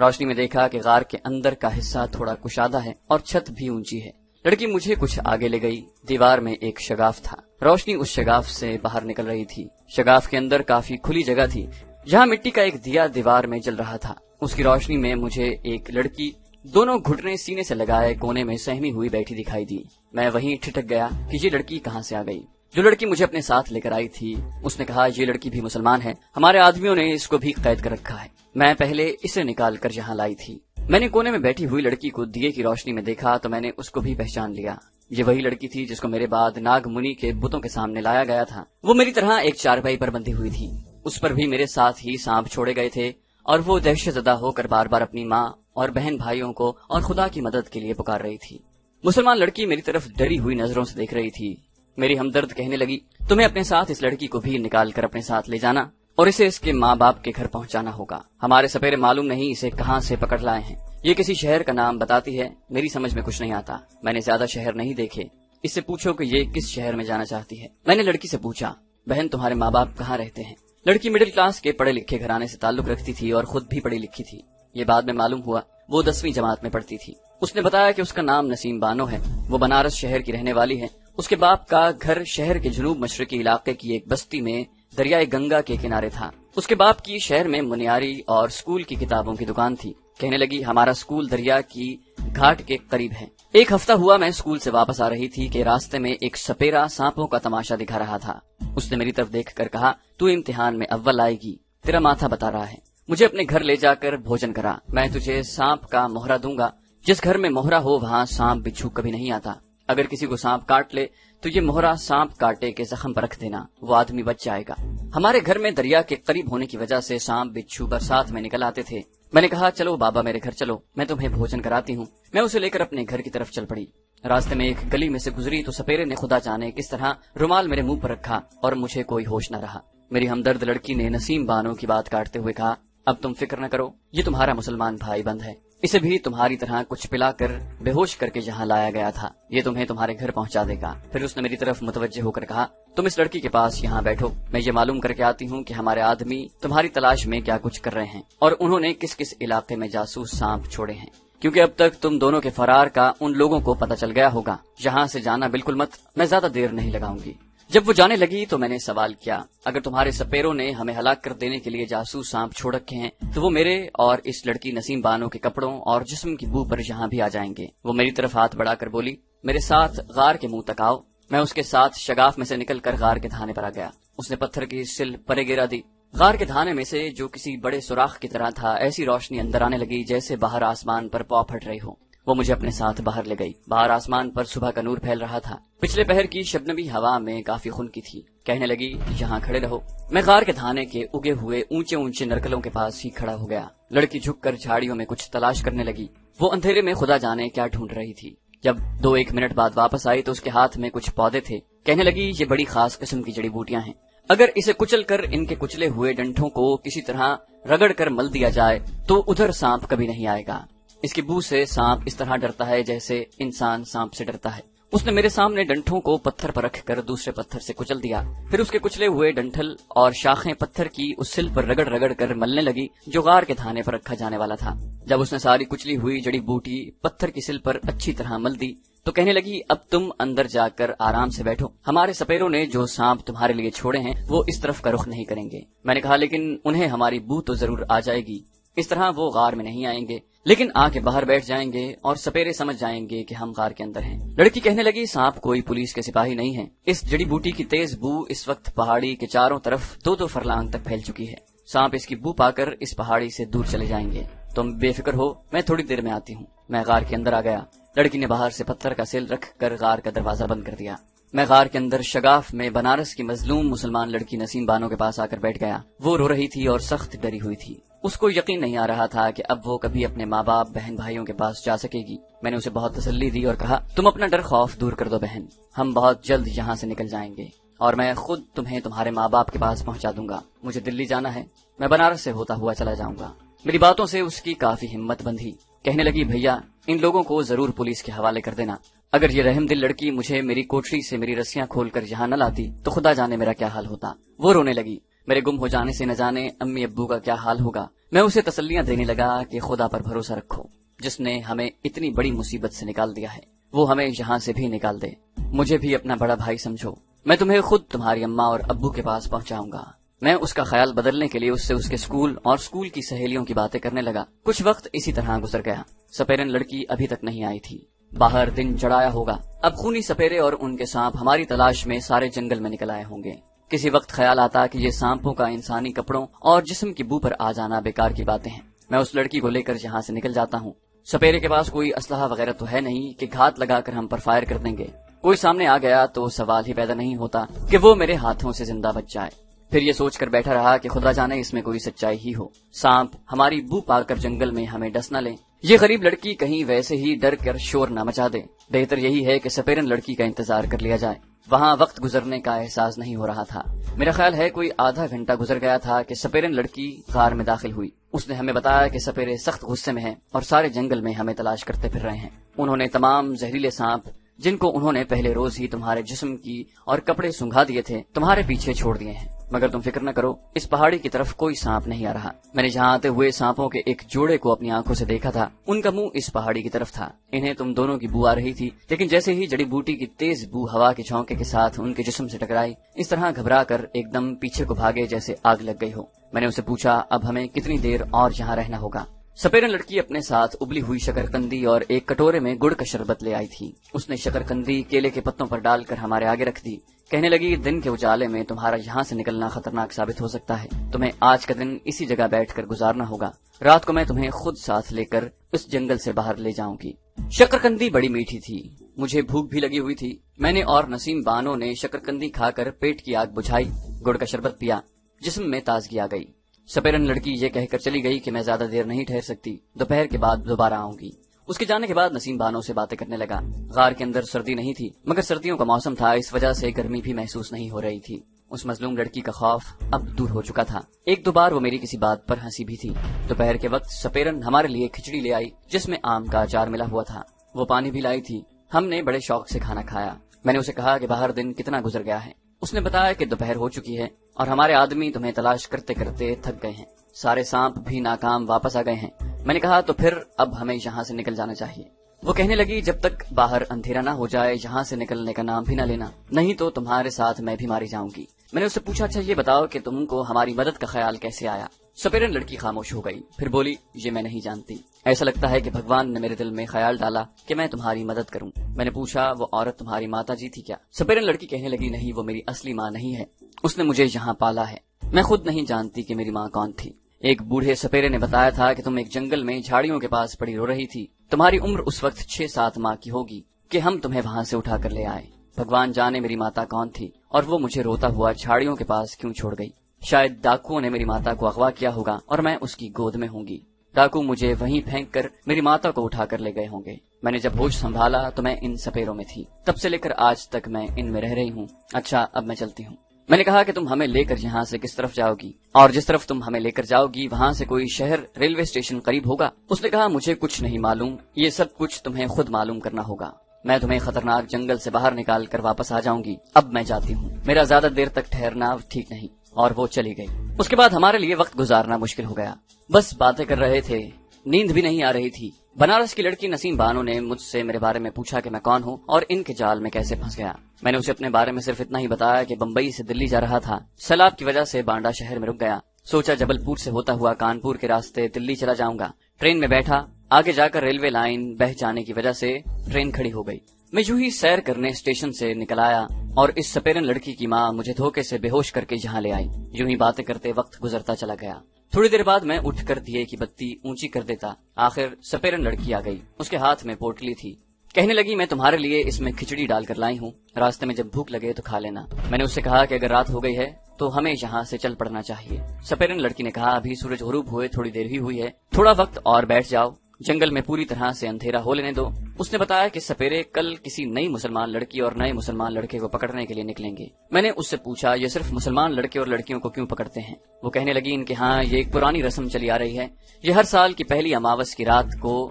روشنی میں دیکھا کہ غار کے اندر کا حصہ تھوڑا کشادہ ہے اور چھت بھی اونچی ہے۔ لڑکی مجھے کچھ آگے لے گئی۔ دیوار میں ایک شگاف تھا، روشنی اس شگاف سے باہر نکل رہی تھی۔ شگاف کے اندر کافی کھلی جگہ تھی جہاں مٹی کا ایک دیا دیوار میں جل رہا تھا۔ اس کی روشنی میں مجھے ایک لڑکی دونوں گھٹنے سینے سے لگائے کونے میں سہمی ہوئی بیٹھی دکھائی دی۔ میں وہیں ٹھٹک گیا کہ یہ لڑکی کہاں سے آ گئی۔ جو لڑکی مجھے اپنے ساتھ لے کر آئی تھی اس نے کہا یہ لڑکی بھی مسلمان ہے، ہمارے آدمیوں نے اس کو بھی قید کر رکھا ہے۔ میں پہلے اسے نکال کر یہاں لائی تھی۔ میں نے کونے میں بیٹھی ہوئی لڑکی کو دیے کی روشنی میں دیکھا تو میں نے اس کو بھی پہچان لیا۔ یہ وہی لڑکی تھی جس کو میرے بعد ناگ منی کے بتوں کے سامنے لایا گیا تھا۔ وہ میری طرح ایک چارپائی پر بندھی ہوئی تھی، اس پر بھی میرے ساتھ ہی سانپ چھوڑے گئے تھے اور وہ دہشت زدہ ہو کر بار بار اپنی ماں اور بہن بھائیوں کو اور خدا کی مدد کے لیے پکار رہی تھی۔ مسلمان لڑکی میری طرف ڈری ہوئی نظروں سے دیکھ رہی تھی۔ میری ہمدرد کہنے لگی تمہیں اپنے ساتھ اس لڑکی کو بھی نکال کر اپنے ساتھ لے جانا اور اسے اس کے ماں باپ کے گھر پہنچانا ہوگا۔ ہمارے سپیرے معلوم نہیں اسے کہاں سے پکڑ لائے ہیں، یہ کسی شہر کا نام بتاتی ہے، میری سمجھ میں کچھ نہیں آتا، میں نے زیادہ شہر نہیں دیکھے، اس سے پوچھو کہ یہ کس شہر میں جانا چاہتی ہے۔ میں نے لڑکی سے پوچھا بہن تمہارے ماں باپ کہاں رہتے ہیں؟ لڑکی مڈل کلاس کے پڑھے لکھے گھرانے سے تعلق رکھتی تھی اور خود بھی پڑھی لکھی تھی، یہ بعد میں معلوم ہوا، وہ 10ویں جماعت میں پڑھتی تھی۔ اس نے بتایا کہ اس کا نام نسیم بانو ہے، وہ بنارس شہر کی رہنے والی ہے۔ اس کے باپ کا گھر شہر کے جنوب مشرقی علاقے کی ایک بستی میں دریائے گنگا کے کنارے تھا۔ اس کے باپ کی شہر میں منیاری اور اسکول کی کتابوں کی دکان تھی۔ کہنے لگی ہمارا اسکول دریا کی گھاٹ کے قریب ہے۔ ایک ہفتہ ہوا میں اسکول سے واپس آ رہی تھی کہ راستے میں ایک سپیرا سانپوں کا تماشا دکھا رہا تھا۔ اس نے میری طرف دیکھ کر کہا تو امتحان میں اول آئے گی، تیرا ماتھا بتا رہا ہے، مجھے اپنے گھر لے جا کر بھوجن کرا، میں تجھے سانپ کا مہرہ دوں گا، جس گھر میں مہرہ ہو وہاں سانپ بچھو کبھی نہیں آتا، اگر کسی کو سانپ کاٹ لے تو یہ مہرہ سانپ کاٹے کے زخم پر رکھ دینا، وہ آدمی بچ جائے گا۔ ہمارے گھر میں دریا کے قریب ہونے کی وجہ سے سانپ بچھو برسات میں نکل آتے تھے۔ میں نے کہا چلو بابا میرے گھر چلو، میں تمہیں بھوجن کراتی ہوں۔ میں اسے لے کر اپنے گھر کی طرف چل پڑی۔ راستے میں ایک گلی میں سے گزری تو سپیرے نے خدا جانے کس طرح رومال میرے منہ پر رکھا اور مجھے کوئی ہوش نہ رہا۔ میری ہمدرد لڑکی نے نسیم بانو کی بات کاٹتے ہوئے کہا اب تم فکر نہ کرو، یہ تمہارا مسلمان بھائی بند ہے، اسے بھی تمہاری طرح کچھ پلا کر بے ہوش کر کے یہاں لایا گیا تھا، یہ تمہیں تمہارے گھر پہنچا دے گا۔ پھر اس نے میری طرف متوجہ ہو کر کہا تم اس لڑکی کے پاس یہاں بیٹھو، میں یہ معلوم کر کے آتی ہوں کہ ہمارے آدمی تمہاری تلاش میں کیا کچھ کر رہے ہیں اور انہوں نے کس کس علاقے میں جاسوس سانپ چھوڑے ہیں، کیونکہ اب تک تم دونوں کے فرار کا ان لوگوں کو پتہ چل گیا ہوگا۔ یہاں سے جانا بالکل مت، میں زیادہ دیر نہیں لگاؤں گی۔ جب وہ جانے لگی تو میں نے سوال کیا اگر تمہارے سپیروں نے ہمیں ہلاک کر دینے کے لیے جاسوس سانپ چھوڑ رکھے ہیں تو وہ میرے اور اس لڑکی نسیم بانو کے کپڑوں اور جسم کی بو پر یہاں بھی آ جائیں گے۔ وہ میری طرف ہاتھ بڑھا کر بولی میرے ساتھ غار کے منہ تک آؤ۔ میں اس کے ساتھ شگاف میں سے نکل کر غار کے دھانے پر آ گیا۔ اس نے پتھر کی سل پرے گرا دی۔ غار کے دھانے میں سے جو کسی بڑے سوراخ کی طرح تھا ایسی روشنی اندر آنے لگی جیسے باہر آسمان پر پاؤ پھٹ رہی ہو۔ وہ مجھے اپنے ساتھ باہر لے گئی۔ باہر آسمان پر صبح کا نور پھیل رہا تھا، پچھلے پہر کی شبنمی ہوا میں کافی خنکی تھی۔ کہنے لگی یہاں کھڑے رہو۔ میں غار کے دھانے کے اگے ہوئے اونچے اونچے نرکلوں کے پاس ہی کھڑا ہو گیا۔ لڑکی جھک کر جھاڑیوں میں کچھ تلاش کرنے لگی، وہ اندھیرے میں خدا جانے کیا ڈھونڈ رہی تھی۔ جب 2-1 منٹ بعد واپس آئی تو اس کے ہاتھ میں کچھ پودے تھے۔ کہنے لگی یہ بڑی خاص قسم کی جڑی بوٹیاں ہیں، اگر اسے کچل کر ان کے کچلے ہوئے ڈنٹھوں کو کسی طرح رگڑ کر مل دیا جائے تو ادھر سانپ کبھی نہیں آئے گا۔ اس کی بو سے سانپ اس طرح ڈرتا ہے جیسے انسان سانپ سے ڈرتا ہے۔ اس نے میرے سامنے ڈنٹھوں کو پتھر پر رکھ کر دوسرے پتھر سے کچل دیا، پھر اس کے کچلے ہوئے ڈنٹھل اور شاخیں پتھر کی اس سل پر رگڑ رگڑ کر ملنے لگی جو غار کے دھانے پر رکھا جانے والا تھا۔ جب اس نے ساری کچلی ہوئی جڑی بوٹی پتھر کی سل پر اچھی طرح مل دی تو کہنے لگی اب تم اندر جا کر آرام سے بیٹھو، ہمارے سپیروں نے جو سانپ تمہارے لیے چھوڑے ہیں وہ اس طرف کا رخ نہیں کریں گے۔ میں نے کہا لیکن انہیں ہماری بو تو ضرور آ جائے گی، اس طرح وہ غار میں نہیں آئیں گے، لیکن آ کے باہر بیٹھ جائیں گے اور سپیرے سمجھ جائیں گے کہ ہم غار کے اندر ہیں۔ لڑکی کہنے لگی سانپ کوئی پولیس کے سپاہی نہیں ہے، اس جڑی بوٹی کی تیز بو اس وقت پہاڑی کے چاروں طرف 2-2 فرلانگ تک پھیل چکی ہے، سانپ اس کی بو پا کر اس پہاڑی سے دور چلے جائیں گے، تم بے فکر ہو، میں تھوڑی دیر میں آتی ہوں۔ میں غار کے اندر آ گیا۔ لڑکی نے باہر سے پتھر کا سیل رکھ کر غار کا دروازہ بند کر دیا۔ میں غار کے اندر شگاف میں بنارس کی مظلوم مسلمان لڑکی نسیم بانو کے پاس آ کر بیٹھ گیا۔ وہ رو رہی تھی اور سخت ڈری ہوئی تھی، اس کو یقین نہیں آ رہا تھا کہ اب وہ کبھی اپنے ماں باپ بہن بھائیوں کے پاس جا سکے گی۔ میں نے اسے بہت تسلی دی اور کہا تم اپنا ڈر خوف دور کر دو بہن، ہم بہت جلد یہاں سے نکل جائیں گے اور میں خود تمہیں تمہارے ماں باپ کے پاس پہنچا دوں گا۔ مجھے دلی جانا ہے، میں بنارس سے ہوتا ہوا چلا جاؤں گا۔ میری باتوں سے اس کی کافی ہمت بندھی۔ کہنے لگی بھیا ان لوگوں کو ضرور پولیس کے حوالے کر دینا، اگر یہ رحم دل لڑکی مجھے میری کوٹری سے میری رسیاں کھول کر یہاں نہ لاتی تو خدا جانے میرا کیا حال ہوتا۔ وہ رونے لگی۔ میرے گم ہو جانے سے نہ جانے امی ابو کا کیا حال ہوگا۔ میں اسے تسلیاں دینے لگا کہ خدا پر بھروسہ رکھو، جس نے ہمیں اتنی بڑی مصیبت سے نکال دیا ہے وہ ہمیں یہاں سے بھی نکال دے۔ مجھے بھی اپنا بڑا بھائی سمجھو، میں تمہیں خود تمہاری اماں اور ابو کے پاس پہنچاؤں گا۔ میں اس کا خیال بدلنے کے لیے اس سے اس کے اسکول اور اسکول کی سہیلیوں کی باتیں کرنے لگا۔ کچھ وقت اسی طرح گزر گیا۔ سپیرن لڑکی ابھی تک نہیں آئی تھی۔ باہر دن چڑھایا ہوگا، اب خونی سپیرے اور ان کے سانپ ہماری تلاش میں سارے جنگل میں نکل آئے ہوں گے۔ کسی وقت خیال آتا کہ یہ سانپوں کا انسانی کپڑوں اور جسم کی بو پر آ جانا بیکار کی باتیں ہیں۔ میں اس لڑکی کو لے کر یہاں سے نکل جاتا ہوں۔ سپیرے کے پاس کوئی اسلحہ وغیرہ تو ہے نہیں کہ گھات لگا کر ہم پر فائر کر دیں گے۔ کوئی سامنے آ گیا تو سوال ہی پیدا نہیں ہوتا کہ وہ میرے ہاتھوں سے زندہ بچ جائے۔ پھر یہ سوچ کر بیٹھا رہا کہ خدا جانے اس میں کوئی سچائی ہی ہو، سانپ ہماری بو پا کر جنگل میں ہمیں ڈس نہ لیں، یہ غریب لڑکی کہیں ویسے ہی ڈر کر شور نہ مچا دے۔ بہتر یہی ہے کہ سپیرن لڑکی کا انتظار کر لیا جائے۔ وہاں وقت گزرنے کا احساس نہیں ہو رہا تھا۔ میرا خیال ہے کوئی آدھا گھنٹہ گزر گیا تھا کہ سپیرن لڑکی غار میں داخل ہوئی۔ اس نے ہمیں بتایا کہ سپیرے سخت غصے میں ہیں اور سارے جنگل میں ہمیں تلاش کرتے پھر رہے ہیں۔ انہوں نے تمام زہریلے سانپ جن کو انہوں نے پہلے روز ہی تمہارے جسم کی اور کپڑے سنگھا دیے تھے تمہارے پیچھے چھوڑ دیے ہیں، مگر تم فکر نہ کرو، اس پہاڑی کی طرف کوئی سانپ نہیں آ رہا۔ میں نے جہاں آتے ہوئے سانپوں کے ایک جوڑے کو اپنی آنکھوں سے دیکھا تھا، ان کا منہ اس پہاڑی کی طرف تھا۔ انہیں تم دونوں کی بو آ رہی تھی، لیکن جیسے ہی جڑی بوٹی کی تیز بو ہوا کے جھونکے کے ساتھ ان کے جسم سے ٹکرائی، اس طرح گھبرا کر ایک دم پیچھے کو بھاگے جیسے آگ لگ گئی ہو۔ میں نے اسے پوچھا اب ہمیں کتنی دیر اور یہاں رہنا ہوگا۔ سپیرن لڑکی اپنے ساتھ ابلی ہوئی شکرقندی اور ایک کٹورے میں گڑ کا شربت لے آئی تھی۔ اس نے شکرقندی کیلے کے پتوں پر ڈال کر ہمارے آگے رکھ دی۔ کہنے لگی دن کے اجالے میں تمہارا یہاں سے نکلنا خطرناک ثابت ہو سکتا ہے، تمہیں آج کا دن اسی جگہ بیٹھ کر گزارنا ہوگا، رات کو میں تمہیں خود ساتھ لے کر اس جنگل سے باہر لے جاؤں گی۔ شکرقندی بڑی میٹھی تھی، مجھے بھوک بھی لگی ہوئی تھی۔ میں نے اور نسیم بانو نے شکرقندی کھا کر پیٹ کی آگ بجھائی، گڑ کا شربت پیا، جسم میں تازگی آ گئی۔ سپیرن لڑکی یہ کہہ کر چلی گئی کہ میں زیادہ دیر نہیں ٹھہر سکتی، دوپہر کے بعد دوبارہ آؤں گی۔ اس کے جانے کے بعد نسیم بانو سے باتیں کرنے لگا۔ غار کے اندر سردی نہیں تھی، مگر سردیوں کا موسم تھا، اس وجہ سے گرمی بھی محسوس نہیں ہو رہی تھی۔ اس مظلوم لڑکی کا خوف اب دور ہو چکا تھا۔ ایک دو بار وہ میری کسی بات پر ہنسی بھی تھی۔ دوپہر کے وقت سپیرن ہمارے لیے کھچڑی لے آئی جس میں آم کا اچار ملا ہوا تھا، وہ پانی بھی لائی تھی۔ ہم نے بڑے شوق سے کھانا کھایا۔ میں نے اسے کہا کہ باہر دن کتنا گزر گیا ہے۔ اس نے بتایا کہ دوپہر ہو چکی ہے اور ہمارے آدمی تمہیں تلاش کرتے کرتے تھک گئے ہیں، سارے سانپ بھی ناکام واپس آ گئے ہیں۔ میں نے کہا تو پھر اب ہمیں یہاں سے نکل جانا چاہیے۔ وہ کہنے لگی جب تک باہر اندھیرا نہ ہو جائے یہاں سے نکلنے کا نام بھی نہ لینا، نہیں تو تمہارے ساتھ میں بھی ماری جاؤں گی۔ میں نے اس سے پوچھا اچھا یہ بتاؤ کہ تم کو ہماری مدد کا خیال کیسے آیا؟ سپیرن لڑکی خاموش ہو گئی، پھر بولی یہ میں نہیں جانتی، ایسا لگتا ہے کہ بھگوان نے میرے دل میں خیال ڈالا کہ میں تمہاری مدد کروں۔ میں نے پوچھا وہ عورت تمہاری ماتا جی تھی کیا؟ سپیرن لڑکی کہنے لگی نہیں، وہ میری اصلی ماں نہیں ہے، اس نے مجھے یہاں پالا ہے، میں خود نہیں جانتی کہ میری ماں کون تھی۔ ایک بوڑھے سپیرے نے بتایا تھا کہ تم ایک جنگل میں جھاڑیوں کے پاس پڑی رو رہی تھی، تمہاری عمر اس وقت 6-7 ماہ کی ہوگی کہ ہم تمہیں وہاں سے اٹھا کر لے آئے۔ بھگوان جانے میری ماتا کون تھی اور وہ مجھے روتا ہوا جھاڑیوں کے پاس کیوں چھوڑ گئی۔ شاید ڈاکوؤں نے میری ماتا کو اغوا کیا ہوگا اور میں اس کی گود میں ہوں گی۔ ڈاکو مجھے وہیں پھینک کر میری ماتا کو اٹھا کر لے گئے ہوں گے۔ میں نے جب ہوش سنبھالا تو میں ان سپیروں میں تھی، تب سے لے کر آج تک میں ان میں رہ رہی ہوں۔ اچھا اب میں چلتی ہوں۔ میں نے کہا کہ تم ہمیں لے کر یہاں سے کس طرف جاؤ گی اور جس طرف تم ہمیں لے کر جاؤ گی وہاں سے کوئی شہر ریلوے اسٹیشن قریب ہوگا؟ اس نے کہا مجھے کچھ نہیں معلوم، یہ سب کچھ تمہیں خود معلوم کرنا ہوگا، میں تمہیں خطرناک جنگل سے باہر نکال کر واپس آ جاؤں گی، اب میں جاتی ہوں، میرا زیادہ دیر تک ٹھہرنا ٹھیک نہیں۔ اور وہ چلی گئی۔ اس کے بعد ہمارے لیے وقت گزارنا مشکل ہو گیا، بس باتیں کر رہے تھے، نیند بھی نہیں آ رہی تھی۔ بنارس کی لڑکی نسیم بانو نے مجھ سے میرے بارے میں پوچھا کہ میں کون ہوں اور ان کے جال میں کیسے پھنس گیا۔ میں نے اسے اپنے بارے میں صرف اتنا ہی بتایا کہ بمبئی سے دلی جا رہا تھا، سیلاب کی وجہ سے بانڈا شہر میں رک گیا، سوچا جبل پور سے ہوتا ہوا کانپور کے راستے دلی چلا جاؤں گا۔ ٹرین میں بیٹھا، آگے جا کر ریلوے لائن بہہ جانے کی وجہ سے ٹرین کھڑی ہو گئی۔ میں یوں ہی سیر کرنے اسٹیشن سے نکل آیا اور اس سپیرن لڑکی کی ماں مجھے دھوکے سے بے ہوش کر کے یہاں لے آئی۔ یوں ہی باتیں کرتے وقت گزرتا چلا گیا۔ تھوڑی دیر بعد میں اٹھ کر دیے کی بتی اونچی کر دیتا، آخر سپیرن لڑکی آ گئی، اس کے ہاتھ میں پوٹلی تھی، کہنے لگی میں تمہارے لیے اس میں کھچڑی ڈال کر لائی ہوں، راستے میں جب بھوک لگے تو کھا لینا۔ میں نے اس سے کہا کہ اگر رات ہو گئی ہے تو ہمیں یہاں سے چل پڑنا چاہیے۔ سپیرن لڑکی نے کہا ابھی سورج غروب ہوئے تھوڑی دیر ہی ہوئی ہے، تھوڑا وقت اور بیٹھ جاؤ، جنگل میں پوری طرح سے اندھیرا ہو لینے دو۔ اس نے بتایا کہ سپیرے کل کسی نئی مسلمان لڑکی اور نئے مسلمان لڑکے کو پکڑنے کے لیے نکلیں گے۔ میں نے اس سے پوچھا یہ صرف مسلمان لڑکے اور لڑکیوں کو کیوں پکڑتے ہیں؟ وہ کہنے لگی ان کے ہاں یہ ایک پرانی رسم چلی آ رہی ہے، یہ ہر سال کی پہلی اماوس کی رات کو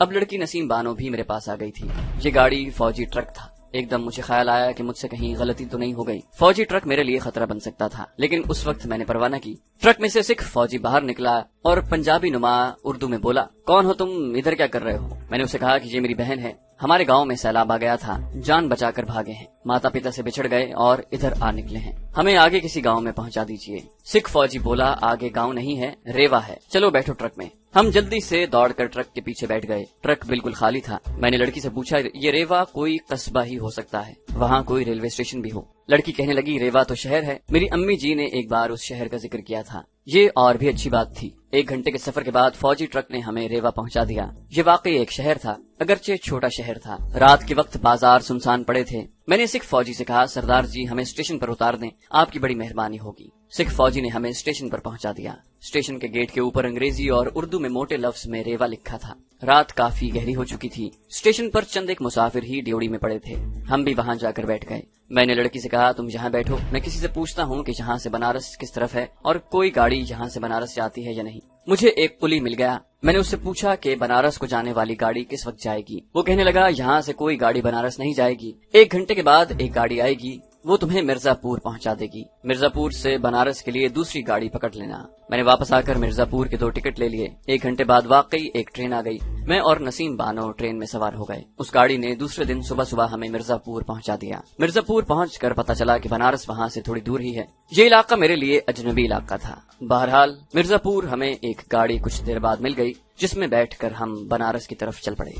اب لڑکی نسیم بانو بھی میرے پاس آ گئی تھی۔ یہ گاڑی فوجی ٹرک تھا۔ ایک دم مجھے خیال آیا کہ مجھ سے کہیں غلطی تو نہیں ہو گئی۔ فوجی ٹرک میرے لیے خطرہ بن سکتا تھا، لیکن اس وقت میں نے پرواہ نہ کی۔ ٹرک میں سے سکھ فوجی باہر نکلا اور پنجابی نما اردو میں بولا، کون ہو تم، ادھر کیا کر رہے ہو؟ میں نے اسے کہا کہ یہ میری بہن ہے، ہمارے گاؤں میں سیلاب آ گیا تھا، جان بچا کر بھاگے ہیں، ماتا پتا سے بچھڑ گئے اور ادھر آ نکلے ہیں، ہمیں آگے کسی گاؤں میں پہنچا دیجیے۔ سکھ فوجی بولا، آگے گاؤں نہیں ہے، ریوا ہے، چلو بیٹھو ٹرک میں۔ ہم جلدی سے دوڑ کر ٹرک کے پیچھے بیٹھ گئے۔ ٹرک بالکل خالی تھا۔ میں نے لڑکی سے پوچھا، یہ ریوا کوئی قصبہ ہی ہو سکتا ہے، وہاں کوئی ریلوے اسٹیشن بھی ہو؟ لڑکی کہنے لگی، ریوا تو شہر ہے، میری امی جی نے ایک بار اس شہر کا ذکر کیا تھا۔ یہ اور بھی اچھی بات تھی۔ 1 گھنٹے کے سفر کے بعد فوجی ٹرک نے ہمیں ریوا پہنچا دیا۔ یہ واقعی ایک شہر تھا، اگرچہ چھوٹا شہر تھا۔ رات کے وقت بازار سنسان پڑے تھے۔ میں نے سکھ فوجی سے کہا، سردار جی ہمیں اسٹیشن پر اتار دیں، آپ کی بڑی مہربانی ہوگی۔ سکھ فوجی نے ہمیں اسٹیشن پر پہنچا دیا۔ اسٹیشن کے گیٹ کے اوپر انگریزی اور اردو میں موٹے لفظ میں ریوا لکھا تھا۔ رات کافی گہری ہو چکی تھی۔ اسٹیشن پر چند ایک مسافر ہی ڈیوڑی میں پڑے تھے۔ ہم بھی وہاں جا کر بیٹھ گئے۔ میں نے لڑکی سے کہا، تم یہاں بیٹھو، میں کسی سے پوچھتا ہوں کہ یہاں سے بنارس کس طرف ہے اور کوئی گاڑی یہاں سے بنارس جاتی ہے یا نہیں۔ مجھے ایک کلی مل گیا۔ میں نے اس سے پوچھا کہ بنارس کو جانے والی گاڑی کس وقت جائے گی۔ وہ کہنے لگا، یہاں سے کوئی گاڑی بنارس نہیں جائے گی، 1 گھنٹے کے بعد ایک گاڑی آئے گی، وہ تمہیں مرزا پور پہنچا دے گی، مرزا پور سے بنارس کے لیے دوسری گاڑی پکڑ لینا۔ میں نے واپس آ کر مرزا پور کے 2 ٹکٹ لے لیے۔ 1 گھنٹے بعد واقعی ایک ٹرین آ گئی۔ میں اور نسیم بانو ٹرین میں سوار ہو گئے۔ اس گاڑی نے دوسرے دن صبح صبح ہمیں مرزا پور پہنچا دیا۔ مرزا پور پہنچ کر پتا چلا کہ بنارس وہاں سے تھوڑی دور ہی ہے۔ یہ علاقہ میرے لیے اجنبی علاقہ تھا۔ بہرحال مرزا پور ہمیں ایک گاڑی کچھ دیر بعد مل گئی، جس میں بیٹھ کر ہم بنارس کی طرف چل پڑے۔